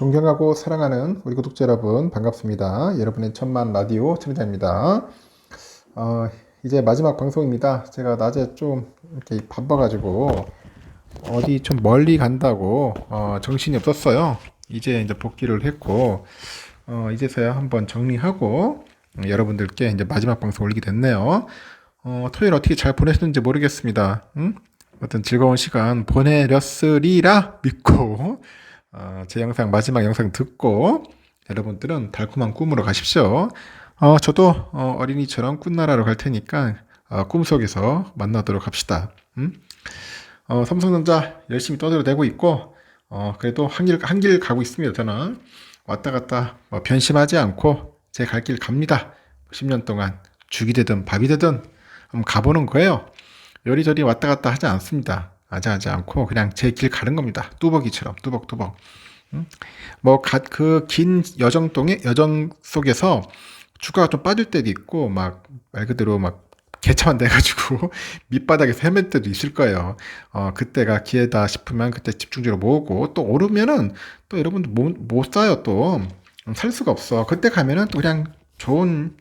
존경하고 사랑하는 우리 구독자 여러분 반갑습니다. 여러분의 천만 라디오 청자입니다. 어, 이제 마지막 방송입니다. 제가 낮에 좀 이렇게 바빠가지고 어디 좀 멀리 간다고 정신이 없었어요. 이제 복귀를 했고 이제서야 한번 정리하고 여러분들께 이제 마지막 방송 올리게 됐네요. 토요일 어떻게 잘 보내셨는지 모르겠습니다. 어떤 즐거운 시간 보내렸으리라 믿고 제 영상 마지막 영상 듣고 여러분들은 달콤한 꿈으로 가십시오. 저도 어린이처럼 꿈나라로 갈 테니까 꿈속에서 만나도록 합시다. 삼성전자 열심히 떠들어대고 있고 그래도 한 길 가고 있습니다. 저는 왔다 갔다 변심하지 않고 제 갈 길 갑니다. 10년 동안 죽이 되든 밥이 되든 한번 가보는 거예요. 요리조리 왔다 갔다 하지 않습니다. 하지 않고 그냥 제 길 가는 겁니다. 뚜벅이처럼 뚜벅뚜벅. 그 긴 여정 속에서 주가가 좀 빠질 때도 있고 막 말 그대로 막 개차만 돼가지고 밑바닥에서 헤맬 때도 있을 거예요. 그때가 기회다 싶으면 그때 집중적으로 모으고 또 오르면은 또 여러분들 못 사요. 또 살 수가 없어. 그때 가면은 또 그냥 좋은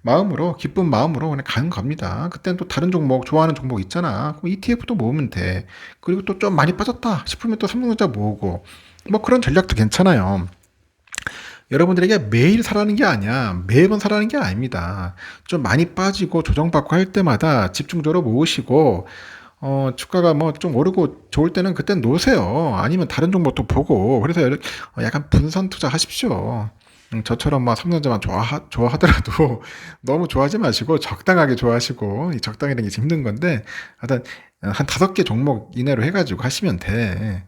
마음으로 기쁜 마음으로 그냥 가는 겁니다. 그때는 또 다른 종목 좋아하는 종목 있잖아. 그럼 ETF도 모으면 돼. 그리고 또 좀 많이 빠졌다 싶으면 또 삼성전자 모으고 그런 전략도 괜찮아요. 여러분들에게 매일 사라는 게 아니야. 매번 사라는 게 아닙니다. 좀 많이 빠지고 조정받고 할 때마다 집중적으로 모으시고 주가가 좀 오르고 좋을 때는 그땐 놓으세요. 아니면 다른 종목도 보고 그래서 약간 분산 투자 하십시오. 저처럼 삼성전자만 좋아하더라도 너무 좋아하지 마시고 적당하게 좋아하시고 이 적당이라는 게 힘든 건데 하여튼 한 5개 종목 이내로 해가지고 하시면 돼.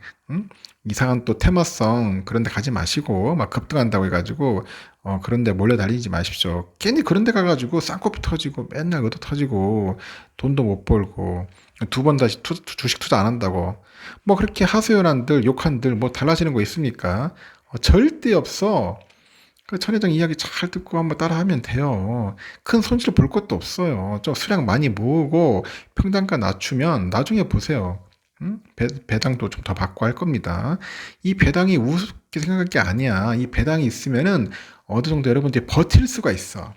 이상한 또 테마성 그런 데 가지 마시고 급등한다고 해가지고 그런 데 몰려 다니지 마십시오. 괜히 그런 데 가가지고 쌍꺼풀 터지고 맨날 얻어 터지고 돈도 못 벌고 2번 다시 주식 투자 안 한다고 그렇게 하소연한들 욕한들 달라지는 거 있습니까? 절대 없어. 그 천혜정 이야기 잘 듣고 한번 따라하면 돼요. 큰 손실 볼 것도 없어요. 좀 수량 많이 모으고 평단가 낮추면 나중에 보세요. 배당도 좀 더 받고 할 겁니다. 이 배당이 우습게 생각할 게 아니야. 이 배당이 있으면은 어느 정도 여러분들이 버틸 수가 있어.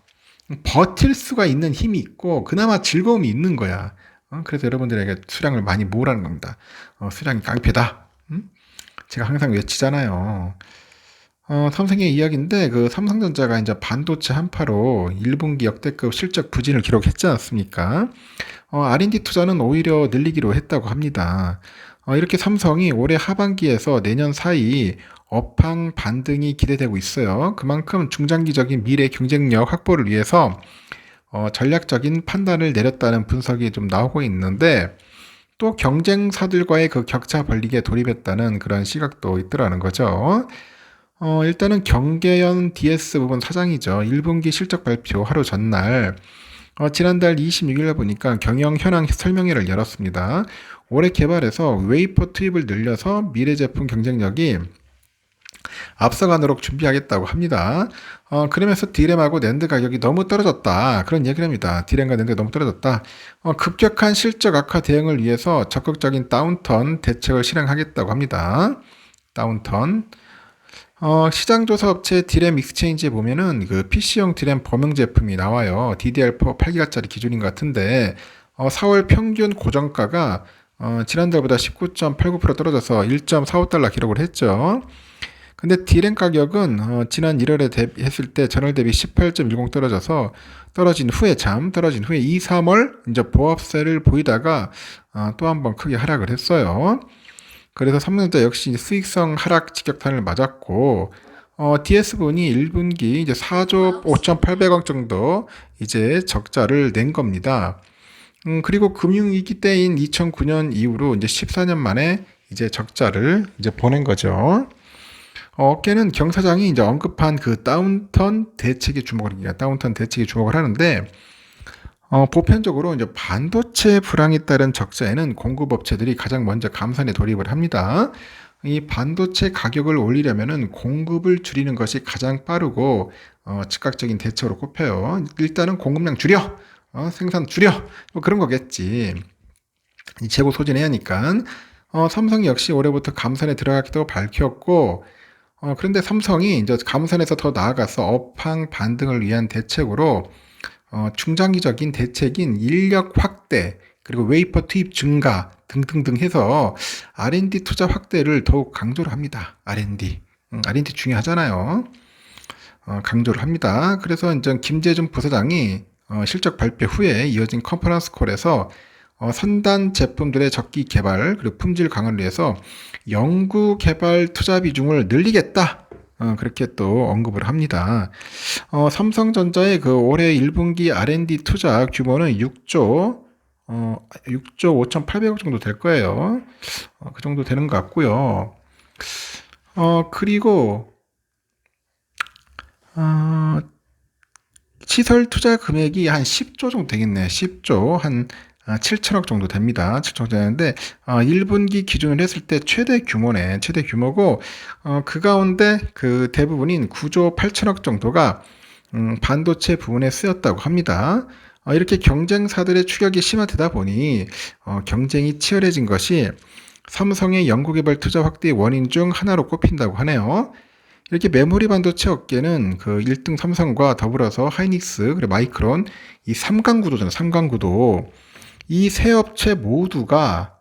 버틸 수가 있는 힘이 있고 그나마 즐거움이 있는 거야. 그래서 여러분들에게 수량을 많이 모으라는 겁니다. 수량이 깡패다. 제가 항상 외치잖아요. 삼성의 이야기인데 그 삼성전자가 이제 반도체 한파로 1분기 역대급 실적 부진을 기록했지 않습니까? R&D 투자는 오히려 늘리기로 했다고 합니다. 이렇게 삼성이 올해 하반기에서 내년 사이 업황 반등이 기대되고 있어요. 그만큼 중장기적인 미래 경쟁력 확보를 위해서 전략적인 판단을 내렸다는 분석이 좀 나오고 있는데 또 경쟁사들과의 그 격차 벌리기에 돌입했다는 그런 시각도 있더라는 거죠. 일단은 경계연 DS 부분 사장이죠. 1분기 실적 발표 하루 전날 지난달 26일에 보니까 경영 현황 설명회를 열었습니다. 올해 개발에서 웨이퍼 투입을 늘려서 미래 제품 경쟁력이 앞서가도록 준비하겠다고 합니다. 그러면서 디램하고 낸드 가격이 너무 떨어졌다. 그런 얘기를 합니다. 디램과 낸드가 너무 떨어졌다. 급격한 실적 악화 대응을 위해서 적극적인 다운턴 대책을 실행하겠다고 합니다. 다운턴. 시장조사 업체 디램 익스체인지에 보면은 그 PC용 디램 범용 제품이 나와요. DDR4 8기가짜리 기준인 것 같은데 4월 평균 고정가가 지난달보다 19.89% 떨어져서 1.45달러 기록을 했죠. 근데 디램 가격은 지난 1월에 했을 때 전월 대비 18.10 떨어진 후에 2, 3월 이제 보합세를 보이다가 또 한 번 크게 하락을 했어요. 그래서 삼성전자 역시 수익성 하락 직격탄을 맞았고 DS분이 1분기 이제 4조 5,800억 정도 이제 적자를 낸 겁니다. 그리고 금융위기 때인 2009년 이후로 이제 14년 만에 이제 적자를 이제 보낸 거죠. 어깨는 경 사장이 이제 언급한 그 다운턴 대책에 주목을 하는데 보편적으로 이제 반도체 불황에 따른 적자에는 공급업체들이 가장 먼저 감산에 돌입을 합니다. 이 반도체 가격을 올리려면은 공급을 줄이는 것이 가장 빠르고 즉각적인 대처로 꼽혀요. 일단은 공급량 줄여, 생산 줄여, 그런 거겠지. 이 재고 소진해야 하니까. 삼성 역시 올해부터 감산에 들어가겠다고 밝혔고 그런데 삼성이 이제 감산에서 더 나아가서 업황 반등을 위한 대책으로 중장기적인 대책인 인력 확대, 그리고 웨이퍼 투입 증가 등등등 해서 R&D 투자 확대를 더욱 강조를 합니다. R&D. R&D 중요하잖아요. 강조를 합니다. 그래서 이제 김재준 부사장이 실적 발표 후에 이어진 컨퍼런스 콜에서 선단 제품들의 적기 개발 그리고 품질 강화를 위해서 연구 개발 투자 비중을 늘리겠다. 그렇게 또 언급을 합니다. 삼성전자의 그 올해 1분기 R&D 투자 규모는 6조 5,800억 정도 될 거예요. 그 정도 되는 것 같고요. 그리고 시설 투자 금액이 한 10조 정도 되겠네요. 10조 한 7천억 정도 됩니다. 7천억 되는데 1분기 기준으로 했을 때 최대 규모네. 최대 규모고 그 가운데 그 대부분인 9조 8천억 정도가 반도체 부분에 쓰였다고 합니다. 이렇게 경쟁사들의 추격이 심화되다 보니 경쟁이 치열해진 것이 삼성의 연구개발 투자 확대의 원인 중 하나로 꼽힌다고 하네요. 이렇게 메모리 반도체 업계는 그 1등 삼성과 더불어서 하이닉스 그리고 마이크론 이 3강 구도잖아요. 3강 구도. 이 세 업체 모두가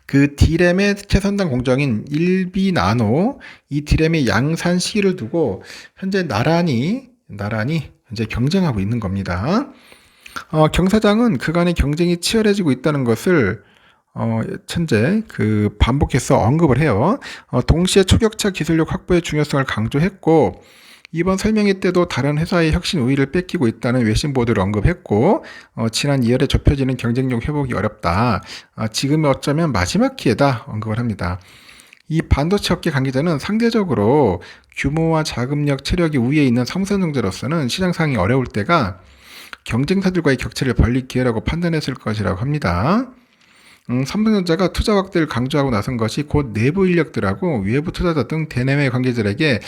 그 D램의 최선단 공정인 1B 나노 이 D램의 양산 시기를 두고 현재 나란히 현재 경쟁하고 있는 겁니다. 경 사장은 그간의 경쟁이 치열해지고 있다는 것을 현재 그 반복해서 언급을 해요. 동시에 초격차 기술력 확보의 중요성을 강조했고 이번 설명회 때도 다른 회사의 혁신 우위를 뺏기고 있다는 외신 보도를 언급했고 지난 2월에 좁혀지는 경쟁력 회복이 어렵다. 지금이 어쩌면 마지막 기회다 언급을 합니다. 이 반도체 업계 관계자는 상대적으로 규모와 자금력, 체력이 우위에 있는 삼성전자로서는 시장 상황이 어려울 때가 경쟁사들과의 격차를 벌릴 기회라고 판단했을 것이라고 합니다. 삼성전자가 투자 확대를 강조하고 나선 것이 곧 내부 인력들하고 외부 투자자 등 대내외 관계자에게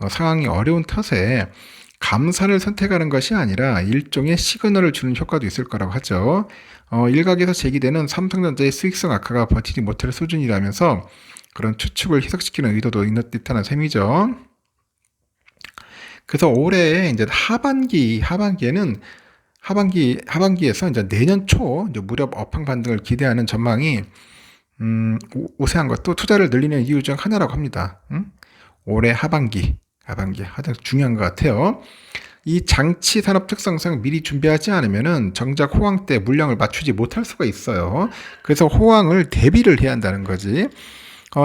상황이 어려운 탓에 감산을 선택하는 것이 아니라 일종의 시그널을 주는 효과도 있을 거라고 하죠. 일각에서 제기되는 삼성전자의 수익성 악화가 버티지 못할 수준이라면서 그런 추측을 희석시키는 의도도 있는 듯한 셈이죠. 그래서 올해 이제 하반기에서 이제 내년 초 이제 무렵 업황 반등을 기대하는 전망이 우세한 것도 투자를 늘리는 이유 중 하나라고 합니다. 올해 하반기 가장 중요한 것 같아요. 이 장치 산업 특성상 미리 준비하지 않으면은 정작 호황 때 물량을 맞추지 못할 수가 있어요. 그래서 호황을 대비를 해야 한다는 거지.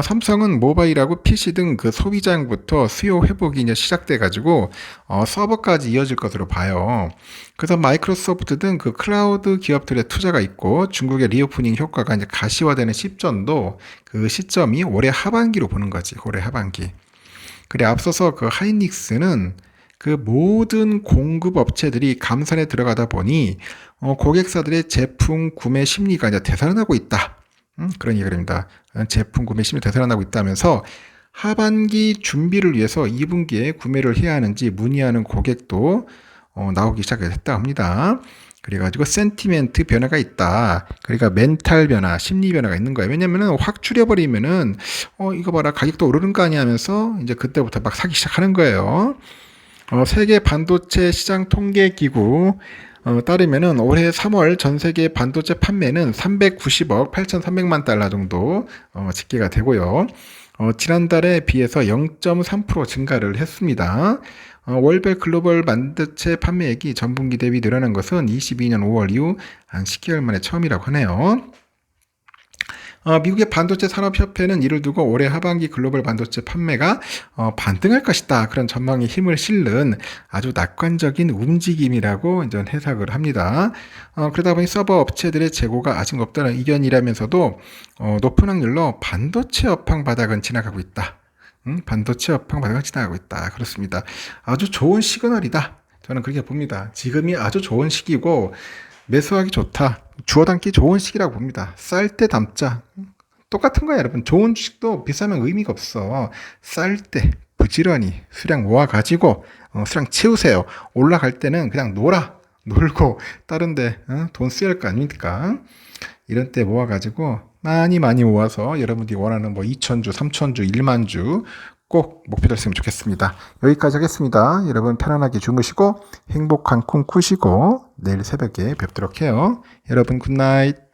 삼성은 모바일하고 PC 등 그 소비자용부터 수요 회복이 이제 시작돼가지고 서버까지 이어질 것으로 봐요. 그래서 마이크로소프트 등 그 클라우드 기업들의 투자가 있고 중국의 리오프닝 효과가 이제 가시화되는 시점도 그 시점이 올해 하반기로 보는 거지. 올해 하반기. 그래 앞서서 그 하이닉스는 그 모든 공급 업체들이 감산에 들어가다 보니 고객사들의 제품 구매 심리가 이제 되살아나고 있다. 그런 얘기를 합니다. 제품 구매 심리 되살아나고 있다면서 하반기 준비를 위해서 2분기에 구매를 해야 하는지 문의하는 고객도 나오기 시작했다 합니다. 그래가지고 센티멘트 변화가 있다. 그러니까 멘탈 변화, 심리 변화가 있는 거예요. 왜냐면은 확 줄여버리면은 이거 봐라 가격도 오르는 거 아니야 하면서 이제 그때부터 막 사기 시작하는 거예요. 세계 반도체 시장 통계 기구 따르면은 올해 3월 전 세계 반도체 판매는 390억 8,300만 달러 정도 집계가 되고요. 지난달에 비해서 0.3% 증가를 했습니다. 월별 글로벌 반도체 판매액이 전분기 대비 늘어난 것은 22년 5월 이후 한 10개월 만에 처음이라고 하네요. 미국의 반도체 산업협회는 이를 두고 올해 하반기 글로벌 반도체 판매가 반등할 것이다. 그런 전망에 힘을 실는 아주 낙관적인 움직임이라고 이제 해석을 합니다. 그러다 보니 서버 업체들의 재고가 아직 없다는 의견이라면서도 높은 확률로 반도체 업황 바닥은 지나가고 있다. 반도체 업황 바닥은 지나가고 있다. 그렇습니다. 아주 좋은 시그널이다. 저는 그렇게 봅니다. 지금이 아주 좋은 시기고 매수하기 좋다. 주워 담기 좋은 시기라고 봅니다. 쌀 때 담자. 똑같은 거야, 여러분. 좋은 주식도 비싸면 의미가 없어. 쌀 때 부지런히 수량 모아가지고 수량 채우세요. 올라갈 때는 그냥 놀고 다른데 돈 쓰여야 할 거 아닙니까? 이런 때 모아가지고 많이 많이 모아서 여러분들이 원하는 뭐 2,000주, 3,000주, 1만 주 꼭 목표 달성했으면 좋겠습니다. 여기까지 하겠습니다. 여러분 편안하게 주무시고 행복한 꿈 꾸시고 내일 새벽에 뵙도록 해요. 여러분 굿나잇.